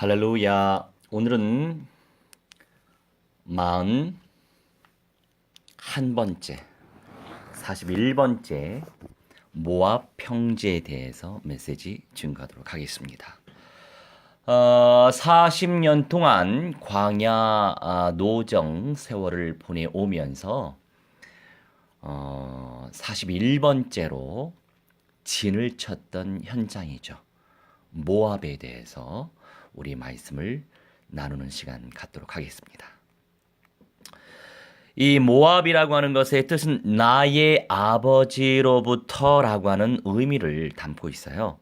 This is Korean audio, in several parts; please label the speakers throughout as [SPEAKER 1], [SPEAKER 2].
[SPEAKER 1] 할렐루야. 오늘은 41번째, 41번째 모압 평지에 대해서 메시지 증거하도록 하겠습니다. 40년 동안 광야 노정 세월을 보내오면서 41번째로 진을 쳤던 현장이죠. 모압에 대해서 우리 말씀을 나누는 시간 갖도록 하겠습니다. 이 모압이라고 하는 것의 뜻은 나의 아버지로부터라고 하는 의미를 담고 있어요.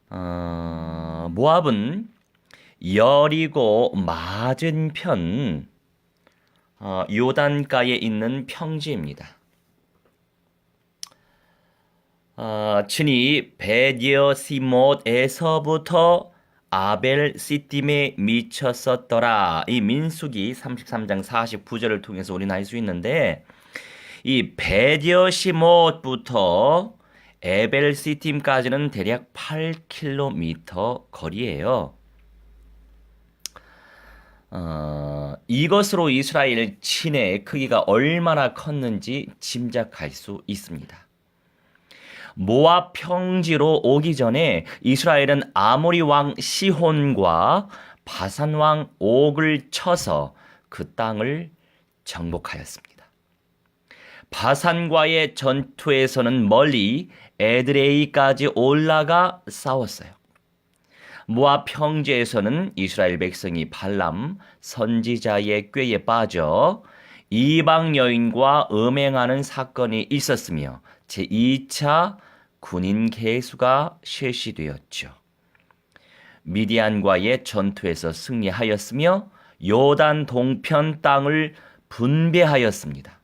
[SPEAKER 1] 모압은 여리고 맞은편 요단가에 있는 평지입니다. 친히 베디어시못에서부터 아벨 시딤에 미쳤었더라. 이 민수기 33장 49절을 통해서 우리는 알 수 있는데 이 베디어시못부터 에벨 시딤까지는 대략 8km 거리예요. 이것으로 이스라엘 친의 크기가 얼마나 컸는지 짐작할 수 있습니다. 모압 평지로 오기 전에 이스라엘은 아모리 왕 시혼과 바산 왕 옥을 쳐서 그 땅을 정복하였습니다. 바산과의 전투에서는 멀리 에드레이까지 올라가 싸웠어요. 모압 평지에서는 이스라엘 백성이 발람 선지자의 꾀에 빠져 이방 여인과 음행하는 사건이 있었으며 제2차 군인 계수가 실시되었죠. 미디안과의 전투에서 승리하였으며 요단 동편 땅을 분배하였습니다.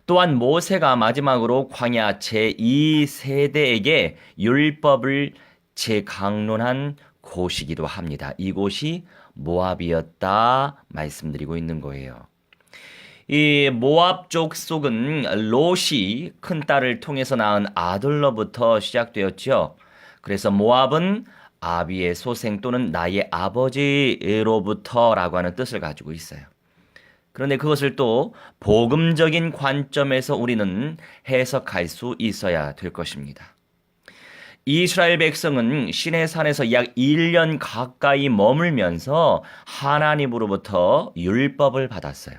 [SPEAKER 1] 또한 모세가 마지막으로 광야 제2세대에게 율법을 재강론한 곳이기도 합니다. 이곳이 모압이었다 말씀드리고 있는 거예요. 이 모압 족속은 롯이 큰딸을 통해서 낳은 아들로부터 시작되었죠. 그래서 모압은 아비의 소생 또는 나의 아버지로부터라고 하는 뜻을 가지고 있어요. 그런데 그것을 또 복음적인 관점에서 우리는 해석할 수 있어야 될 것입니다. 이스라엘 백성은 시내산에서 약 1년 가까이 머물면서 하나님으로부터 율법을 받았어요.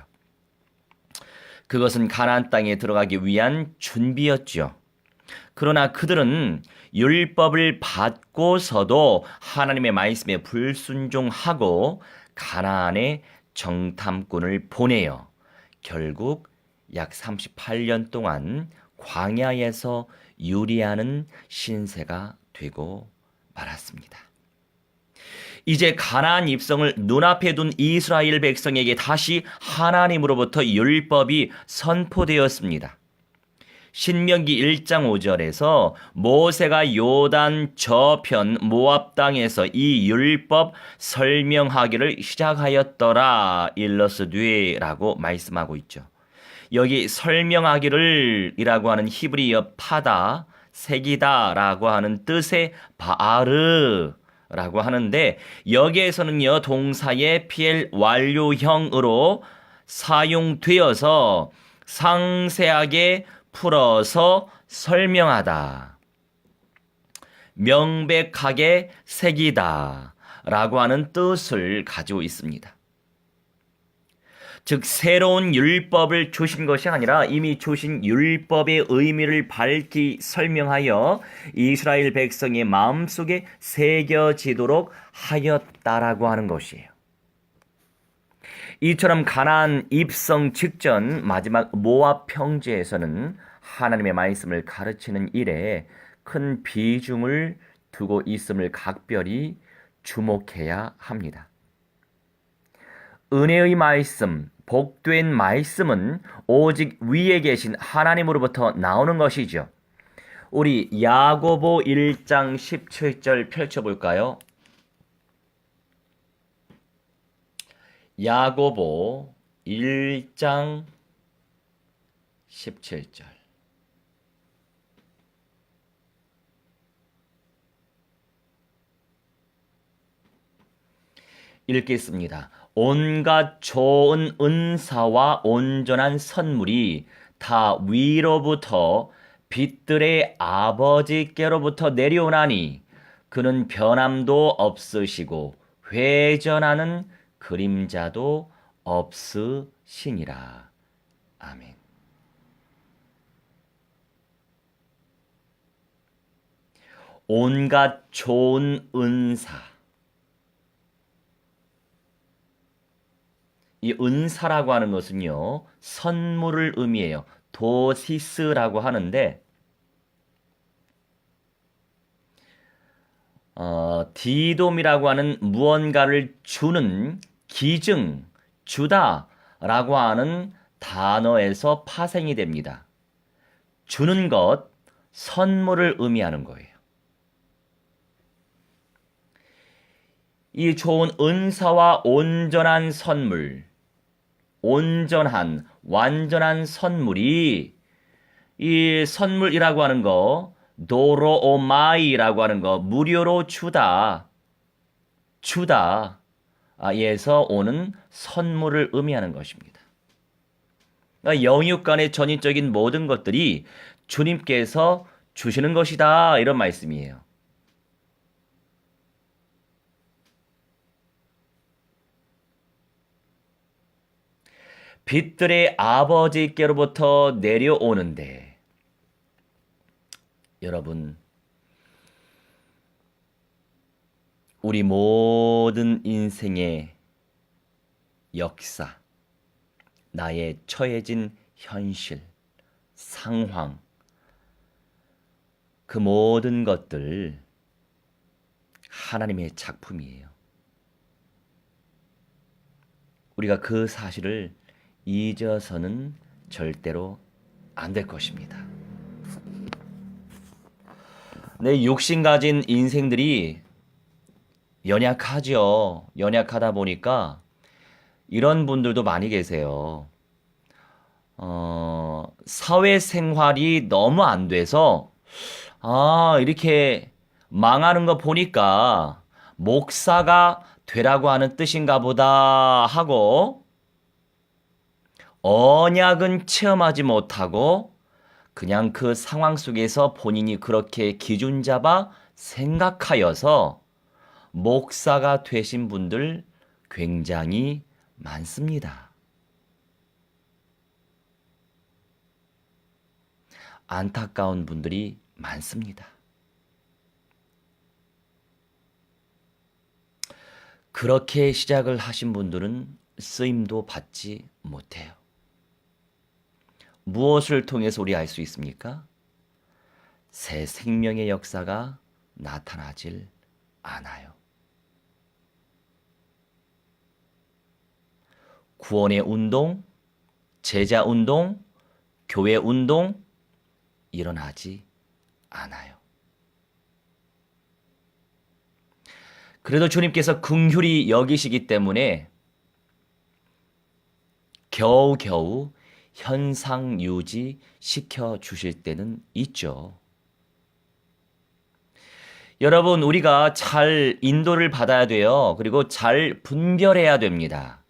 [SPEAKER 1] 그것은 가나안 땅에 들어가기 위한 준비였죠. 그러나 그들은 율법을 받고서도 하나님의 말씀에 불순종하고 가나안에 정탐꾼을 보내어 결국 약 38년 동안 광야에서 유리하는 신세가 되고 말았습니다. 이제 가나안 입성을 눈앞에 둔 이스라엘 백성에게 다시 하나님으로부터 율법이 선포되었습니다. 신명기 1장 5절에서 모세가 요단 저편 모압 땅에서 이 율법 설명하기를 시작하였더라 일러스되라고 말씀하고 있죠. 여기 설명하기를 이라고 하는 히브리어 파다, 새기다라고 하는 뜻의 바아르 라고 하는데 여기에서는요 동사의 PL 완료형으로 사용되어서 상세하게 풀어서 설명하다, 명백하게 새기다 라고 하는 뜻을 가지고 있습니다. 즉 새로운 율법을 주신 것이 아니라 이미 주신 율법의 의미를 밝히 설명하여 이스라엘 백성의 마음속에 새겨지도록 하였다라고 하는 것이에요. 이처럼 가나안 입성 직전 마지막 모압 평지에서는 하나님의 말씀을 가르치는 일에 큰 비중을 두고 있음을 각별히 주목해야 합니다. 은혜의 말씀, 복된 말씀은 오직 위에 계신 하나님으로부터 나오는 것이죠. 우리 야고보 1장 17절 펼쳐볼까요? 야고보 1장 17절. 읽겠습니다. 온갖 좋은 은사와 온전한 선물이 다 위로부터 빛들의 아버지께로부터 내려오나니 그는 변함도 없으시고 회전하는 그림자도 없으시니라. 아멘. 온갖 좋은 은사. 이 은사라고 하는 것은요, 선물을 의미해요. 도시스라고 하는데, 디돔이라고 하는 무언가를 주는 기증, 주다라고 하는 단어에서 파생이 됩니다. 주는 것, 선물을 의미하는 거예요. 이 좋은 은사와 온전한 선물, 온전한, 완전한 선물이 이 선물이라고 하는 거, 도로오마이라고 하는 거, 무료로 주다, 에서 오는 선물을 의미하는 것입니다. 그러니까 영육 간의 전인적인 모든 것들이 주님께서 주시는 것이다, 이런 말씀이에요. 빛들의 아버지께로부터 내려오는데, 여러분, 우리 모든 인생의 역사, 나의 처해진 현실, 상황, 그 모든 것들 하나님의 작품이에요. 우리가 그 사실을 잊어서는 절대로 안 될 것입니다. 내 욕심 가진 인생들이 연약하죠. 연약하다 보니까 이런 분들도 많이 계세요. 사회생활이 너무 안 돼서 이렇게 망하는 거 보니까 목사가 되라고 하는 뜻인가 보다 하고 언약은 체험하지 못하고 그냥 그 상황 속에서 본인이 그렇게 기준 잡아 생각하여서 목사가 되신 분들 굉장히 많습니다. 안타까운 분들이 많습니다. 그렇게 시작을 하신 분들은 쓰임도 받지 못해요. 무엇을 통해서 우리 알 수 있습니까? 새 생명의 역사가 나타나질 않아요. 구원의 운동, 제자 운동, 교회 운동 일어나지 않아요. 그래도 주님께서 긍휼히 여기시기 때문에 겨우겨우 현상 유지 시켜 주실 때는 있죠. 여러분, 우리가 잘 인도를 받아야 돼요. 그리고 잘 분별해야 됩니다.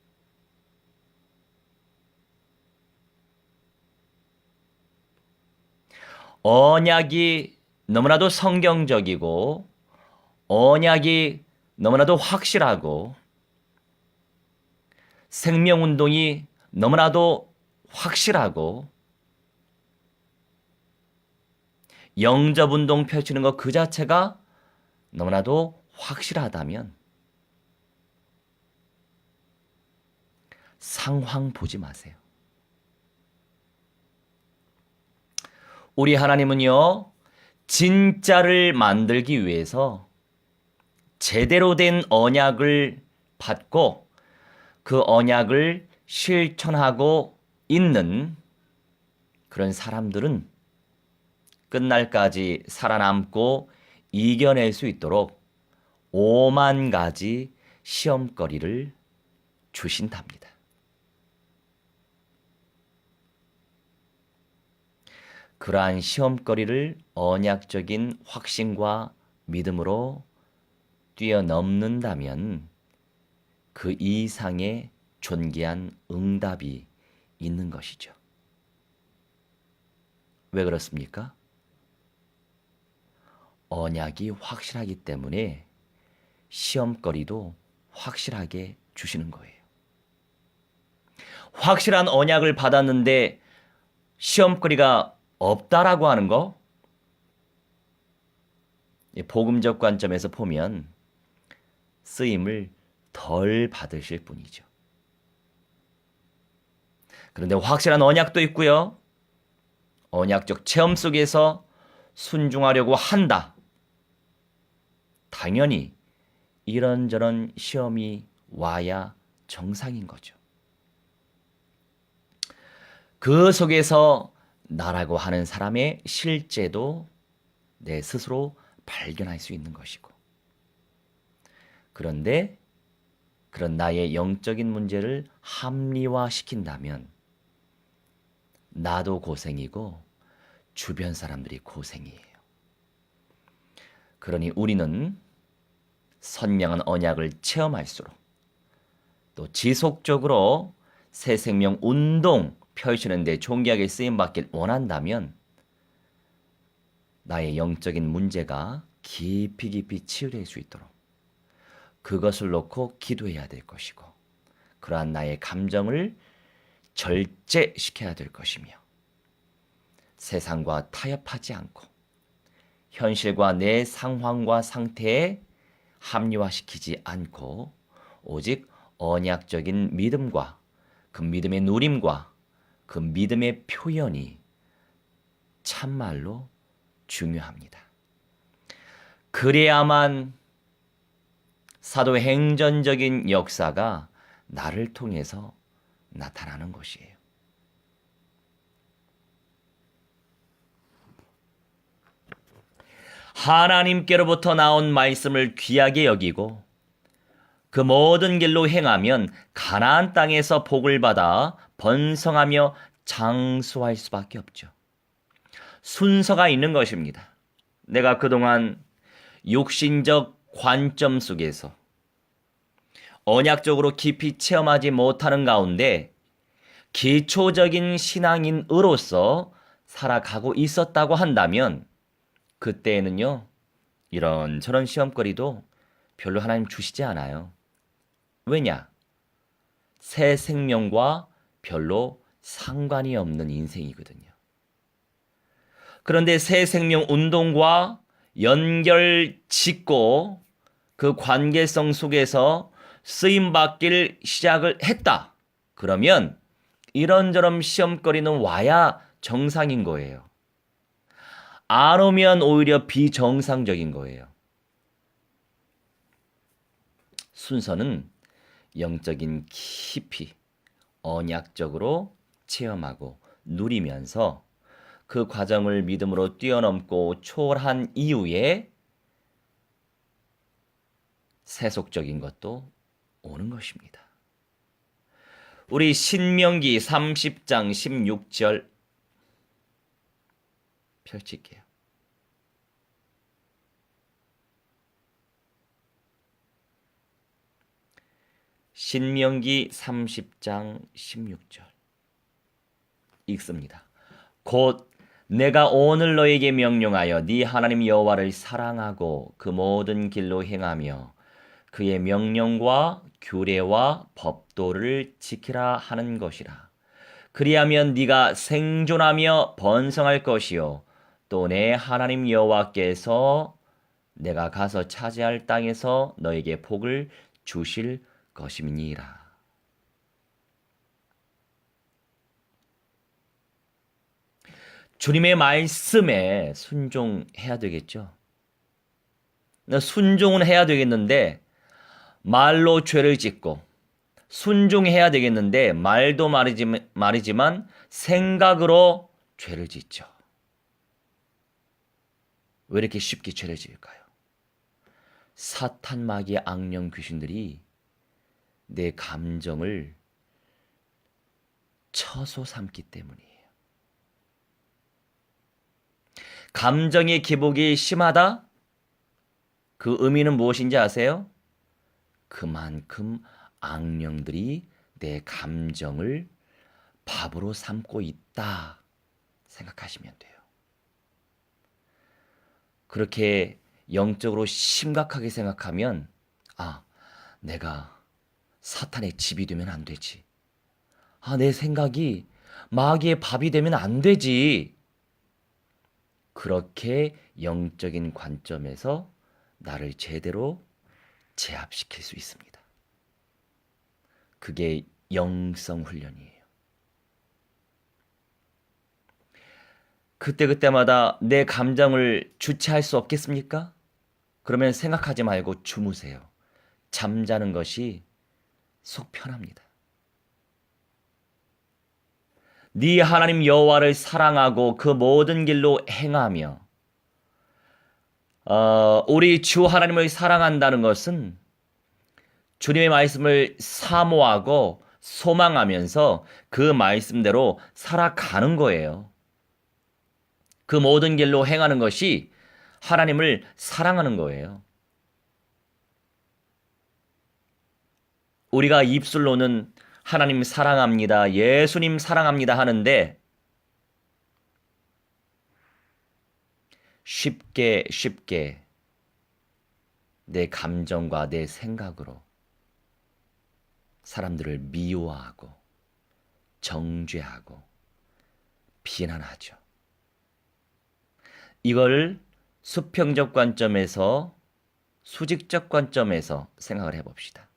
[SPEAKER 1] 언약이 너무나도 성경적이고 언약이 너무나도 확실하고 생명운동이 너무나도 확실하고 영접운동 펼치는 것 그 자체가 너무나도 확실하다면 상황 보지 마세요. 우리 하나님은요, 진짜를 만들기 위해서 제대로 된 언약을 받고 그 언약을 실천하고 있는 그런 사람들은 끝날까지 살아남고 이겨낼 수 있도록 5만 가지 시험거리를 주신답니다. 그러한 시험거리를 언약적인 확신과 믿음으로 뛰어넘는다면 그 이상의 존귀한 응답이 있는 것이죠. 왜 그렇습니까? 언약이 확실하기 때문에 시험거리도 확실하게 주시는 거예요. 확실한 언약을 받았는데 시험거리가 없다라고 하는 거, 복음적 관점에서 보면 쓰임을 덜 받으실 뿐이죠. 그런데 확실한 언약도 있고요. 언약적 체험 속에서 순종하려고 한다. 당연히 이런저런 시험이 와야 정상인 거죠. 그 속에서 나라고 하는 사람의 실제도 내 스스로 발견할 수 있는 것이고, 그런데 그런 나의 영적인 문제를 합리화시킨다면 나도 고생이고 주변 사람들이 고생이에요. 그러니 우리는 선명한 언약을 체험할수록 또 지속적으로 새 생명 운동 펼치는데 존귀하게 쓰임받길 원한다면 나의 영적인 문제가 깊이 치유될 수 있도록 그것을 놓고 기도해야 될 것이고, 그러한 나의 감정을 절제시켜야 될 것이며, 세상과 타협하지 않고 현실과 내 상황과 상태에 합리화시키지 않고 오직 언약적인 믿음과 그 믿음의 누림과 그 믿음의 표현이 참말로 중요합니다. 그래야만 사도행전적인 역사가 나를 통해서 나타나는 것이에요. 하나님께로부터 나온 말씀을 귀하게 여기고 그 모든 길로 행하면 가나안 땅에서 복을 받아 번성하며 장수할 수밖에 없죠. 순서가 있는 것입니다. 내가 그동안 육신적 관점 속에서 언약적으로 깊이 체험하지 못하는 가운데 기초적인 신앙인으로서 살아가고 있었다고 한다면 그때에는요, 이런저런 시험거리도 별로 하나님 주시지 않아요. 왜냐? 새 생명과 별로 상관이 없는 인생이거든요. 그런데 새 생명 운동과 연결 짓고 그 관계성 속에서 쓰임받기를 시작을 했다. 그러면 이런저런 시험거리는 와야 정상인 거예요. 안 오면 오히려 비정상적인 거예요. 순서는 영적인 깊이 언약적으로 체험하고 누리면서 그 과정을 믿음으로 뛰어넘고 초월한 이후에 세속적인 것도 오는 것입니다. 우리 신명기 30장 16절 펼칠게요. 신명기 30장 16절 읽습니다. 곧 내가 오늘 너에게 명령하여 네 하나님 여호와를 사랑하고 그 모든 길로 행하며 그의 명령과 규례와 법도를 지키라 하는 것이라. 그리하면 네가 생존하며 번성할 것이요 또 내 하나님 여호와께서 내가 가서 차지할 땅에서 너에게 복을 주실 것임이니라. 주님의 말씀에 순종해야 되겠죠. 순종은 해야 되겠는데 말로 죄를 짓고, 순종해야 되겠는데 말도 말이지만 생각으로 죄를 짓죠. 왜 이렇게 쉽게 죄를 지을까요? 사탄 마귀의 악령 귀신들이 내 감정을 처소 삼기 때문이에요. 감정의 기복이 심하다? 그 의미는 무엇인지 아세요? 그만큼 악령들이 내 감정을 밥으로 삼고 있다 생각하시면 돼요. 그렇게 영적으로 심각하게 생각하면 내가 사탄의 집이 되면 안 되지. 내 생각이 마귀의 밥이 되면 안 되지. 그렇게 영적인 관점에서 나를 제대로 제압시킬 수 있습니다. 그게 영성 훈련이에요. 그때그때마다 내 감정을 주체할 수 없겠습니까? 그러면 생각하지 말고 주무세요. 잠자는 것이 속 편합니다. 네 하나님 여호와를 사랑하고 그 모든 길로 행하며 우리 주 하나님을 사랑한다는 것은 주님의 말씀을 사모하고 소망하면서 그 말씀대로 살아가는 거예요. 그 모든 길로 행하는 것이 하나님을 사랑하는 거예요. 우리가 입술로는 하나님 사랑합니다, 예수님 사랑합니다 하는데 쉽게 내 감정과 내 생각으로 사람들을 미워하고 정죄하고 비난하죠. 이걸 수평적 관점에서 수직적 관점에서 생각을 해봅시다.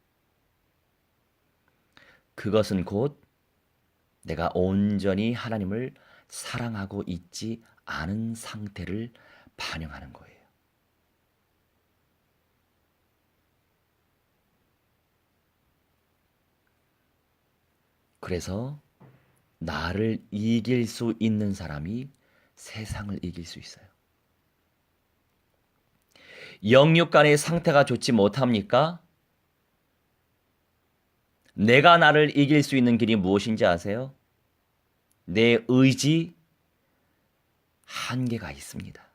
[SPEAKER 1] 그것은 곧 내가 온전히 하나님을 사랑하고 있지 않은 상태를 반영하는 거예요. 그래서 나를 이길 수 있는 사람이 세상을 이길 수 있어요. 영육 간의 상태가 좋지 못합니까? 내가 나를 이길 수 있는 길이 무엇인지 아세요? 내 의지, 한계가 있습니다.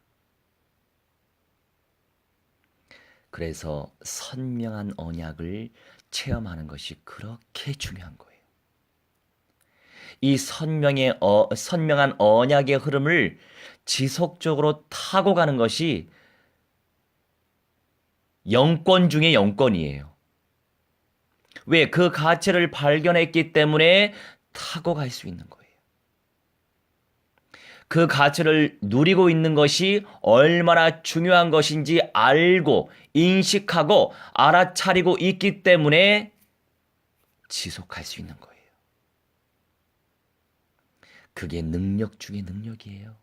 [SPEAKER 1] 그래서 선명한 언약을 체험하는 것이 그렇게 중요한 거예요. 이 선명한 언약의 흐름을 지속적으로 타고 가는 것이 영권 중의 영권이에요. 왜? 그 가치를 발견했기 때문에 타고 갈 수 있는 거예요. 그 가치를 누리고 있는 것이 얼마나 중요한 것인지 알고 인식하고 알아차리고 있기 때문에 지속할 수 있는 거예요. 그게 능력 중의 능력이에요.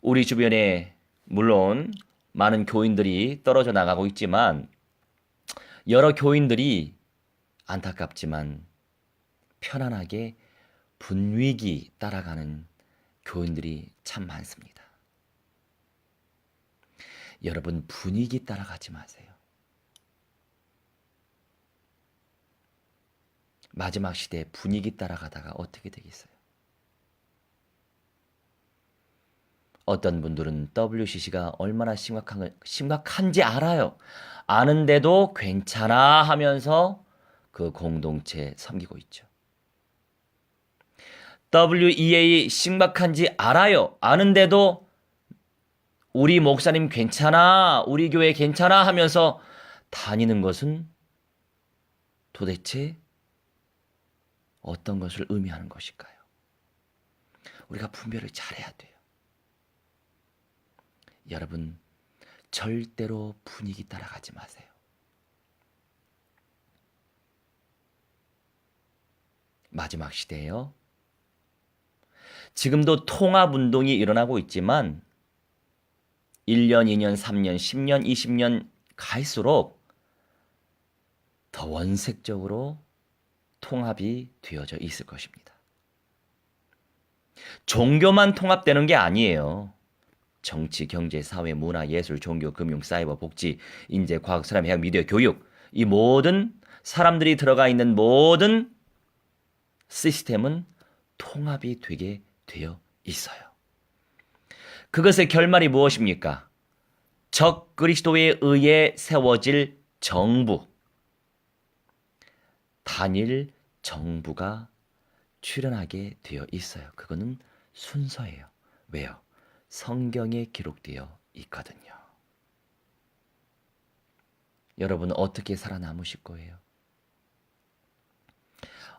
[SPEAKER 1] 우리 주변에 물론 많은 교인들이 떨어져 나가고 있지만 여러 교인들이 안타깝지만 편안하게 분위기 따라가는 교인들이 참 많습니다. 여러분, 분위기 따라가지 마세요. 마지막 시대에 분위기 따라가다가 어떻게 되겠어요? 어떤 분들은 WCC가 얼마나 심각한지 알아요. 아는데도 괜찮아 하면서 그 공동체 섬기고 있죠. WEA 심각한지 알아요. 아는데도 우리 목사님 괜찮아, 우리 교회 괜찮아 하면서 다니는 것은 도대체 어떤 것을 의미하는 것일까요? 우리가 분별을 잘해야 돼요. 여러분, 절대로 분위기 따라가지 마세요. 마지막 시대예요. 지금도 통합운동이 일어나고 있지만 1년, 2년, 3년, 10년, 20년 갈수록 더 원색적으로 통합이 되어져 있을 것입니다. 종교만 통합되는 게 아니에요. 정치, 경제, 사회, 문화, 예술, 종교, 금융, 사이버, 복지, 인재, 과학, 사람, 해양, 미디어, 교육, 이 모든 사람들이 들어가 있는 모든 시스템은 통합이 되게 되어 있어요. 그것의 결말이 무엇입니까? 적 그리스도에 의해 세워질 정부, 단일 정부가 출현하게 되어 있어요. 그거는 순서예요. 왜요? 성경에 기록되어 있거든요. 여러분은 어떻게 살아남으실 거예요?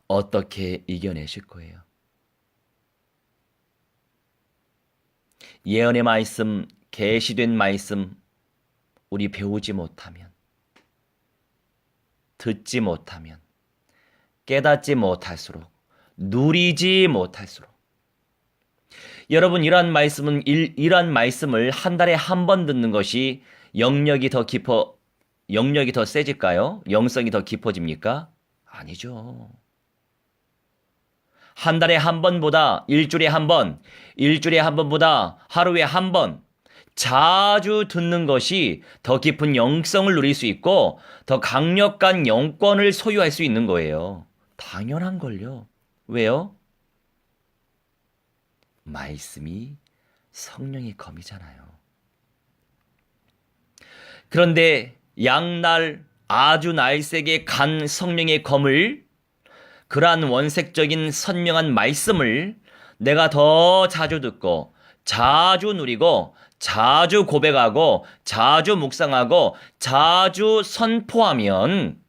[SPEAKER 1] 어떻게 이겨내실 거예요? 예언의 말씀, 계시된 말씀 우리 배우지 못하면, 듣지 못하면, 깨닫지 못할수록, 누리지 못할수록, 여러분 이러한 말씀을 한 달에 한 번 듣는 것이 영역이 더 세질까요? 영성이 더 깊어집니까? 아니죠. 한 달에 한 번보다 일주일에 한 번, 일주일에 한 번보다 하루에 한 번, 자주 듣는 것이 더 깊은 영성을 누릴 수 있고 더 강력한 영권을 소유할 수 있는 거예요. 당연한 걸요. 왜요? 말씀이 성령의 검이잖아요. 그런데 양날 아주 날쌔게 간 성령의 검을, 그러한 원색적인 선명한 말씀을 내가 더 자주 듣고 자주 누리고 자주 고백하고 자주 묵상하고 자주 선포하면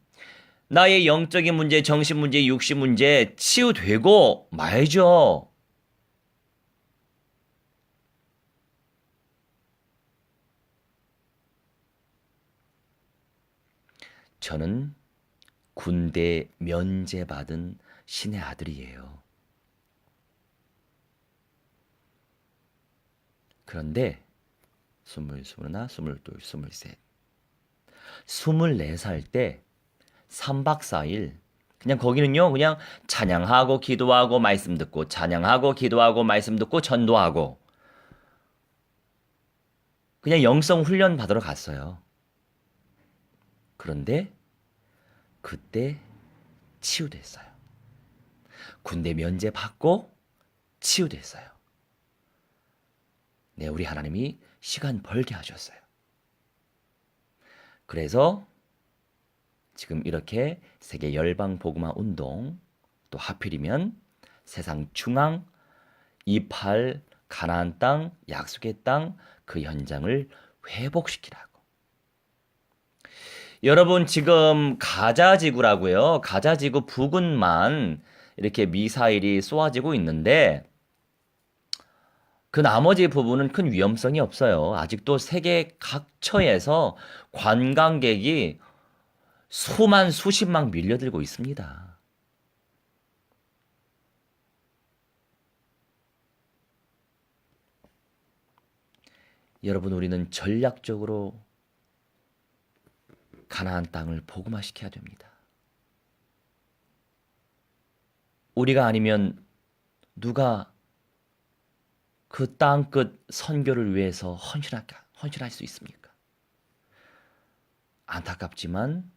[SPEAKER 1] 나의 영적인 문제, 정신 문제, 육신 문제 치유되고 말죠. 저는 군대 면제받은 신의 아들이에요. 그런데 21, 22, 23, 24살 때 3박 4일 그냥 거기는요, 그냥 찬양하고 기도하고 말씀 듣고 찬양하고 기도하고 말씀 듣고 전도하고 그냥 영성 훈련 받으러 갔어요. 그런데 그때 치유됐어요. 군대 면제 받고 치유됐어요. 네, 우리 하나님이 시간 벌게 하셨어요. 그래서 지금 이렇게 세계 열방 복음화 운동, 또 하필이면 세상 중앙 28 가나안 땅, 약속의 땅 그 현장을 회복시키라고. 여러분 지금 가자 지구라고요. 가자 지구 부근만 이렇게 미사일이 쏘아지고 있는데 그 나머지 부분은 큰 위험성이 없어요. 아직도 세계 각처에서 관광객이 수만 수십만 밀려들고 있습니다. 여러분 우리는 전략적으로 가나안 땅을 복음화시켜야 됩니다. 우리가 아니면 누가 그 땅끝 선교를 위해서 헌신할 수 있습니까? 안타깝지만,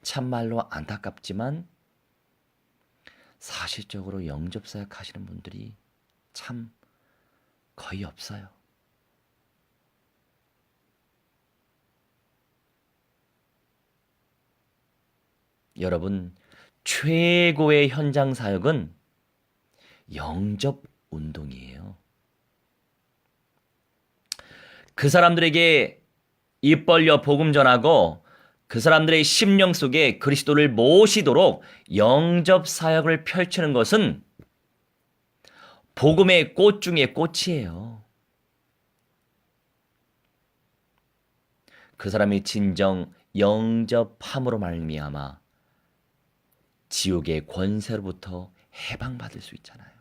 [SPEAKER 1] 참말로 안타깝지만 사실적으로 영접사역 하시는 분들이 참 거의 없어요. 여러분, 최고의 현장 사역은 영접 운동이에요. 그 사람들에게 입 벌려 복음 전하고 그 사람들의 심령 속에 그리스도를 모시도록 영접 사역을 펼치는 것은 복음의 꽃 중에 꽃이에요. 그 사람이 진정 영접함으로 말미암아 지옥의 권세로부터 해방받을 수 있잖아요.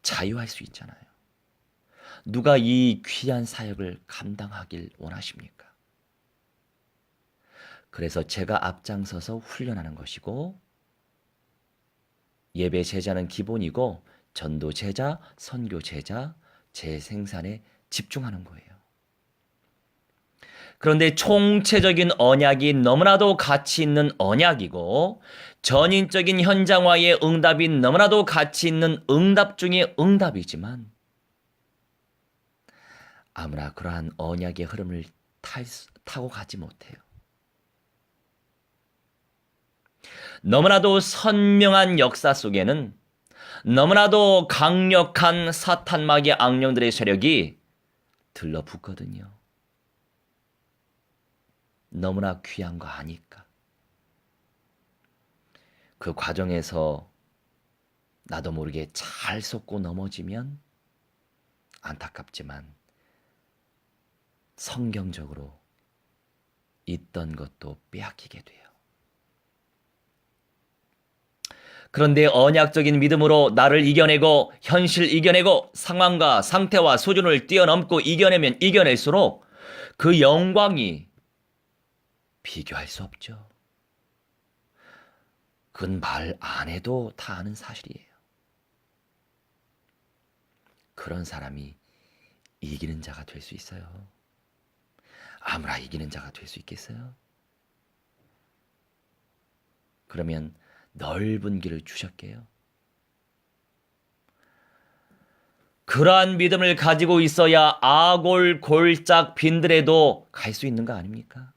[SPEAKER 1] 자유할 수 있잖아요. 누가 이 귀한 사역을 감당하길 원하십니까? 그래서 제가 앞장서서 훈련하는 것이고 예배 제자는 기본이고 전도 제자, 선교 제자, 재생산에 집중하는 거예요. 그런데 총체적인 언약이 너무나도 가치 있는 언약이고 전인적인 현장화의 응답이 너무나도 가치 있는 응답 중의 응답이지만 아무나 그러한 언약의 흐름을 타고 가지 못해요. 너무나도 선명한 역사 속에는 너무나도 강력한 사탄마귀 악령들의 세력이 들러붙거든요. 너무나 귀한 거 아니까. 그 과정에서 나도 모르게 잘 속고 넘어지면 안타깝지만 성경적으로 있던 것도 빼앗기게 돼요. 그런데 언약적인 믿음으로 나를 이겨내고 현실 이겨내고 상황과 상태와 수준을 뛰어넘고 이겨내면 이겨낼수록 그 영광이 비교할 수 없죠. 그건 말 안 해도 다 아는 사실이에요. 그런 사람이 이기는 자가 될 수 있어요. 아무나 이기는 자가 될 수 있겠어요? 그러면 넓은 길을 주셨게요. 그러한 믿음을 가지고 있어야 아골 골짝 빈들에도 갈 수 있는 거 아닙니까?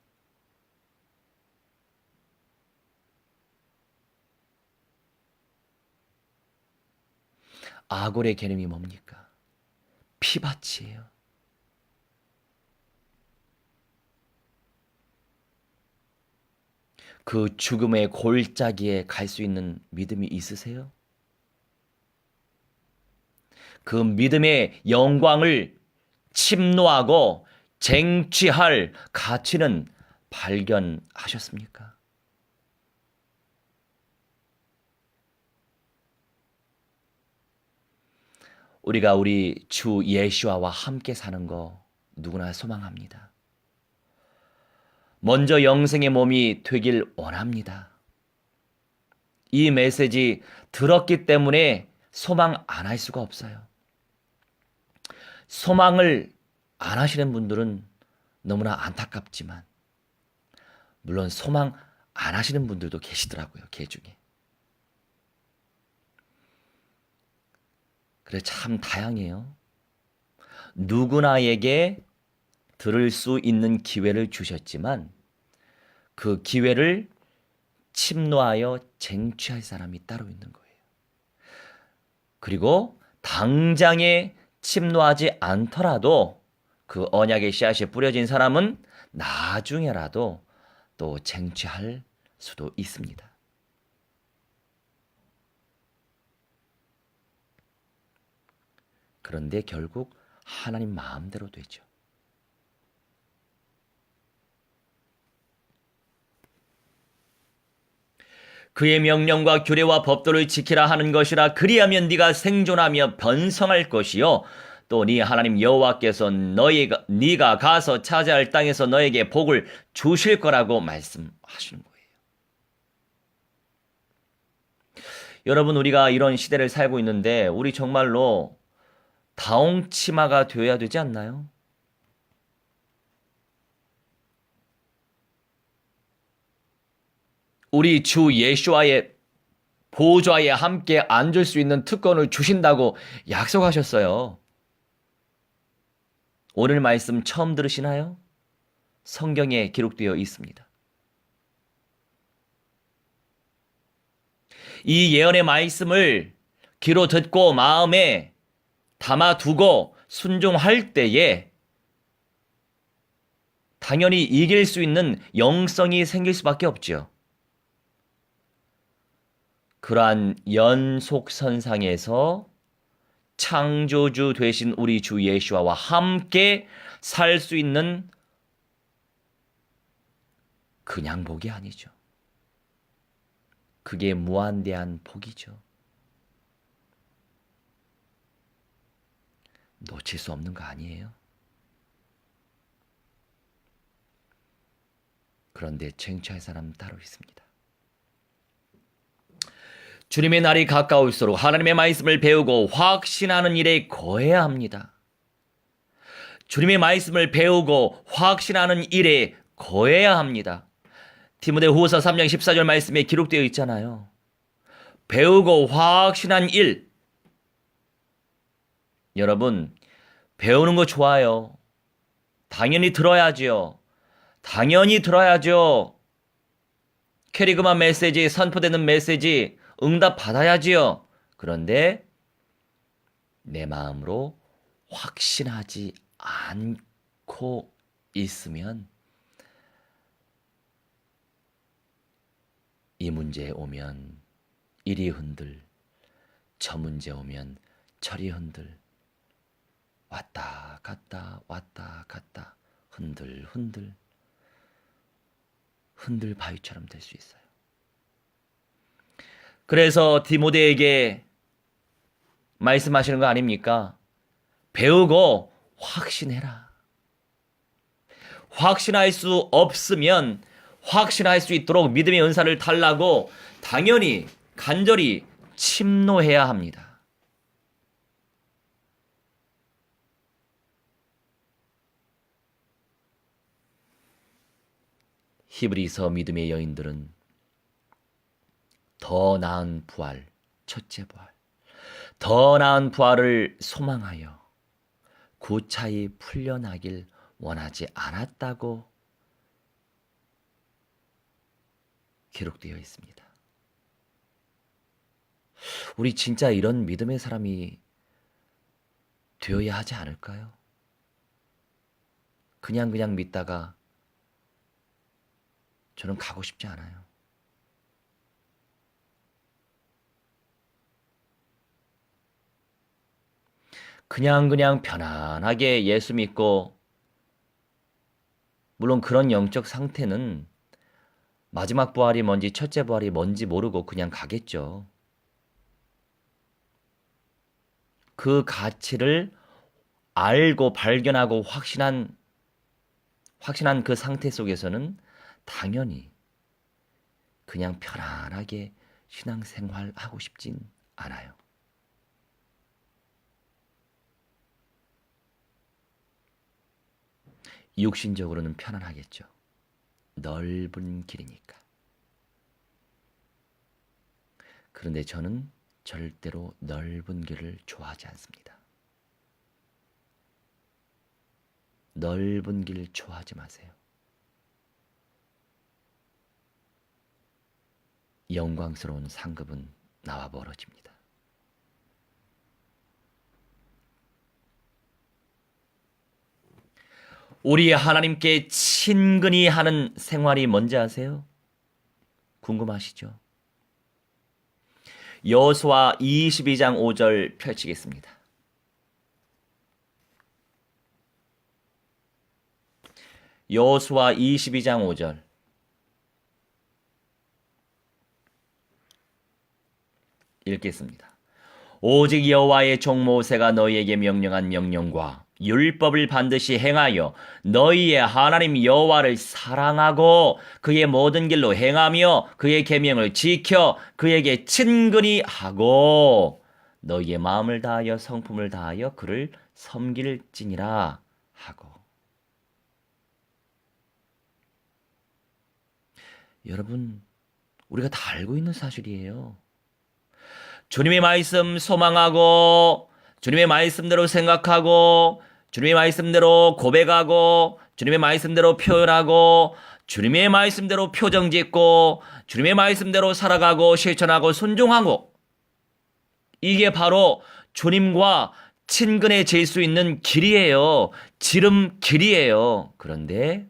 [SPEAKER 1] 아골의 개념이 뭡니까? 피밭이에요. 그 죽음의 골짜기에 갈 수 있는 믿음이 있으세요? 그 믿음의 영광을 침노하고 쟁취할 가치는 발견하셨습니까? 우리가 우리 주 예수와와 함께 사는 거 누구나 소망합니다. 먼저 영생의 몸이 되길 원합니다. 이 메시지 들었기 때문에 소망 안 할 수가 없어요. 소망을 안 하시는 분들은 너무나 안타깝지만 물론 소망 안 하시는 분들도 계시더라고요. 개 중에. 그래 참 다양해요. 누구나에게 들을 수 있는 기회를 주셨지만 그 기회를 침노하여 쟁취할 사람이 따로 있는 거예요. 그리고 당장에 침노하지 않더라도 그 언약의 씨앗이 뿌려진 사람은 나중에라도 또 쟁취할 수도 있습니다. 그런데 결국 하나님 마음대로 되죠. 그의 명령과 규례와 법도를 지키라 하는 것이라. 그리하면 네가 생존하며 번성할 것이요 또 네 하나님 여호와께서 네가 가서 차지할 땅에서 너에게 복을 주실 거라고 말씀하시는 거예요. 여러분, 우리가 이런 시대를 살고 있는데 우리 정말로 다홍치마가 되어야 되지 않나요? 우리 주 예수와의 보좌에 함께 앉을 수 있는 특권을 주신다고 약속하셨어요. 오늘 말씀 처음 들으시나요? 성경에 기록되어 있습니다. 이 예언의 말씀을 귀로 듣고 마음에 담아두고 순종할 때에 당연히 이길 수 있는 영성이 생길 수밖에 없죠. 그러한 연속선상에서 창조주 되신 우리 주 예수와 함께 살 수 있는 그냥 복이 아니죠. 그게 무한대한 복이죠. 놓칠 수 없는 거 아니에요? 그런데 쟁취할 사람은 따로 있습니다. 주님의 날이 가까울수록 하나님의 말씀을 배우고 확신하는 일에 거해야 합니다. 주님의 말씀을 배우고 확신하는 일에 거해야 합니다. 디모데후서 3장 14절 말씀에 기록되어 있잖아요. 배우고 확신한 일. 여러분, 배우는 거 좋아요. 당연히 들어야지요. 당연히 들어야죠. 캐리그만 메시지, 선포되는 메시지 응답 받아야지요. 그런데 내 마음으로 확신하지 않고 있으면 이 문제에 오면 이리 흔들, 저 문제 오면 저리 흔들, 왔다 갔다 왔다 갔다 흔들 흔들 흔들 바위처럼 될 수 있어요. 그래서 디모데에게 말씀하시는 거 아닙니까? 배우고 확신해라. 확신할 수 없으면 확신할 수 있도록 믿음의 은사를 달라고 당연히 간절히 침노해야 합니다. 히브리서 믿음의 여인들은 더 나은 부활, 첫째 부활, 더 나은 부활을 소망하여 고차히 풀려나길 원하지 않았다고 기록되어 있습니다. 우리 진짜 이런 믿음의 사람이 되어야 하지 않을까요? 그냥 믿다가 저는 가고 싶지 않아요. 그냥 편안하게 예수 믿고, 물론 그런 영적 상태는 마지막 부활이 뭔지 첫째 부활이 뭔지 모르고 그냥 가겠죠. 그 가치를 알고 발견하고 확신한 그 상태 속에서는 당연히 그냥 편안하게 신앙생활하고 싶진 않아요. 육신적으로는 편안하겠죠. 넓은 길이니까. 그런데 저는 절대로 넓은 길을 좋아하지 않습니다. 넓은 길 좋아하지 마세요. 영광스러운 상급은 나와 멀어집니다. 우리 하나님께 친근히 하는 생활이 뭔지 아세요? 궁금하시죠? 여호수아 22장 5절 펼치겠습니다. 여호수아 22장 5절. 읽겠습니다. 오직 여호와의 종 모세가 너희에게 명령한 명령과 율법을 반드시 행하여 너희의 하나님 여호와를 사랑하고 그의 모든 길로 행하며 그의 계명을 지켜 그에게 친근히 하고 너희의 마음을 다하여 성품을 다하여 그를 섬길지니라 하고. 여러분, 우리가 다 알고 있는 사실이에요. 주님의 말씀 소망하고 주님의 말씀대로 생각하고 주님의 말씀대로 고백하고 주님의 말씀대로 표현하고 주님의 말씀대로 표정 짓고 주님의 말씀대로 살아가고 실천하고 순종하고, 이게 바로 주님과 친근해질 수 있는 길이에요. 지름길이에요. 그런데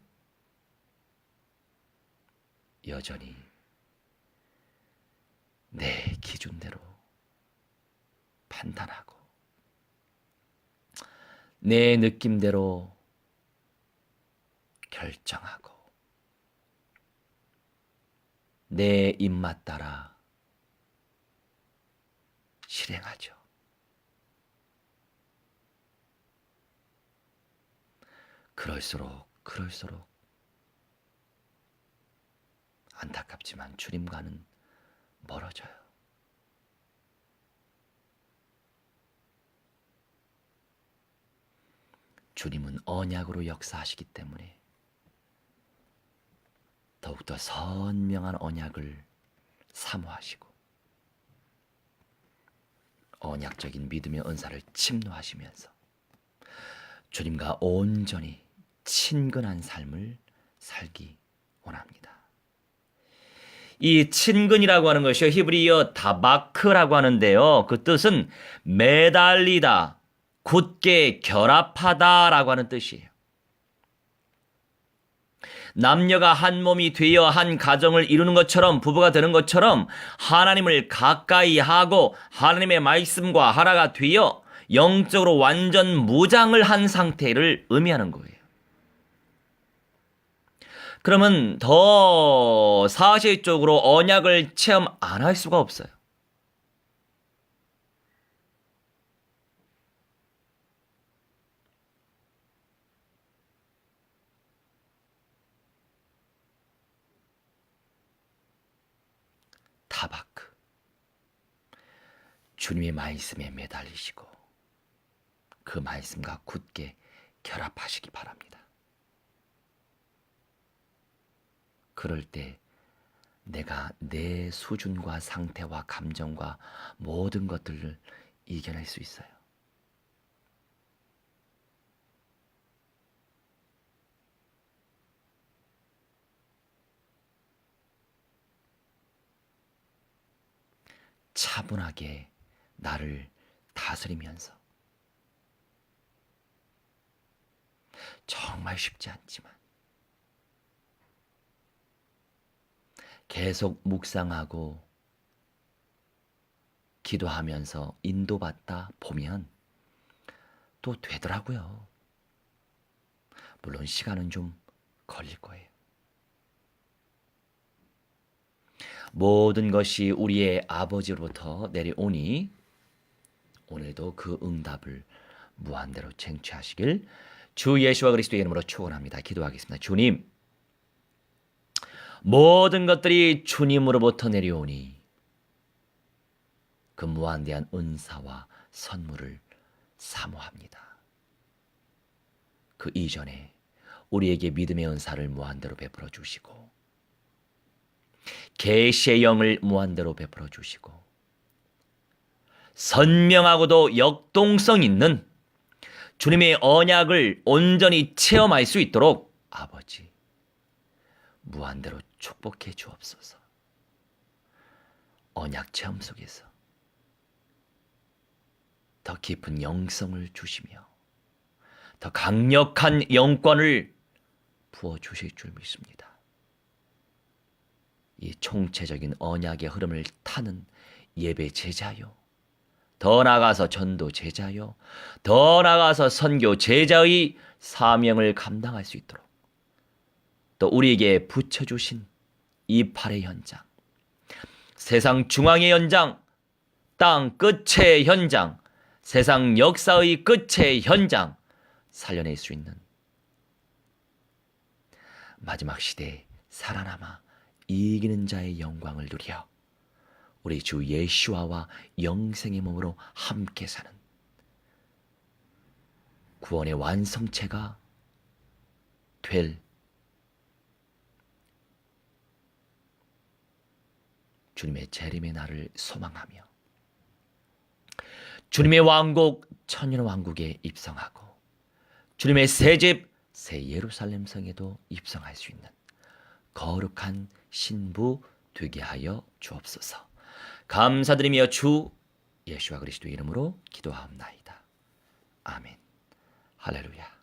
[SPEAKER 1] 여전히 내 기준대로 판단하고 내 느낌대로 결정하고 내 입맛 따라 실행하죠. 그럴수록 안타깝지만 주님과는 멀어져요. 주님은 언약으로 역사하시기 때문에 더욱더 선명한 언약을 사모하시고 언약적인 믿음의 은사를 침노하시면서 주님과 온전히 친근한 삶을 살기 원합니다. 이 친근이라고 하는 것이 히브리어 다바크라고 하는데요. 그 뜻은 매달리다, 굳게 결합하다라고 하는 뜻이에요. 남녀가 한 몸이 되어 한 가정을 이루는 것처럼, 부부가 되는 것처럼 하나님을 가까이 하고 하나님의 말씀과 하나가 되어 영적으로 완전 무장을 한 상태를 의미하는 거예요. 그러면 더 사실적으로 언약을 체험 안 할 수가 없어요. 타바크. 주님의 말씀에 매달리시고 그 말씀과 굳게 결합하시기 바랍니다. 그럴 때 내가 내 수준과 상태와 감정과 모든 것들을 이겨낼 수 있어요. 차분하게 나를 다스리면서 정말 쉽지 않지만 계속 묵상하고 기도하면서 인도받다 보면 또 되더라고요. 물론 시간은 좀 걸릴 거예요. 모든 것이 우리의 아버지로부터 내려오니 오늘도 그 응답을 무한대로 쟁취하시길 주 예수와 그리스도의 이름으로 축원합니다. 기도하겠습니다. 주님, 모든 것들이 주님으로부터 내려오니 그 무한대한 은사와 선물을 사모합니다. 그 이전에 우리에게 믿음의 은사를 무한대로 베풀어 주시고 계시의 영을 무한대로 베풀어 주시고 선명하고도 역동성 있는 주님의 언약을 온전히 체험할 수 있도록 아버지 무한대로 축복해 주옵소서. 언약 체험 속에서 더 깊은 영성을 주시며 더 강력한 영권을 부어주실 줄 믿습니다. 이 총체적인 언약의 흐름을 타는 예배 제자요, 더 나아가서 전도 제자요, 더 나아가서 선교 제자의 사명을 감당할 수 있도록 또 우리에게 붙여주신 이 팔의 현장, 세상 중앙의 현장, 땅 끝의 현장, 세상 역사의 끝의 현장 살려낼 수 있는 마지막 시대에 살아남아 이기는 자의 영광을 누려 우리 주 예수와와 영생의 몸으로 함께 사는 구원의 완성체가 될 주님의 재림의 날을 소망하며 주님의 왕국 천년 왕국에 입성하고 주님의 새집 새 예루살렘 성에도 입성할 수 있는 거룩한 신부 되게 하여 주옵소서. 감사드리며 주 예수와 그리스도의 이름으로 기도하옵나이다. 아멘. 할렐루야.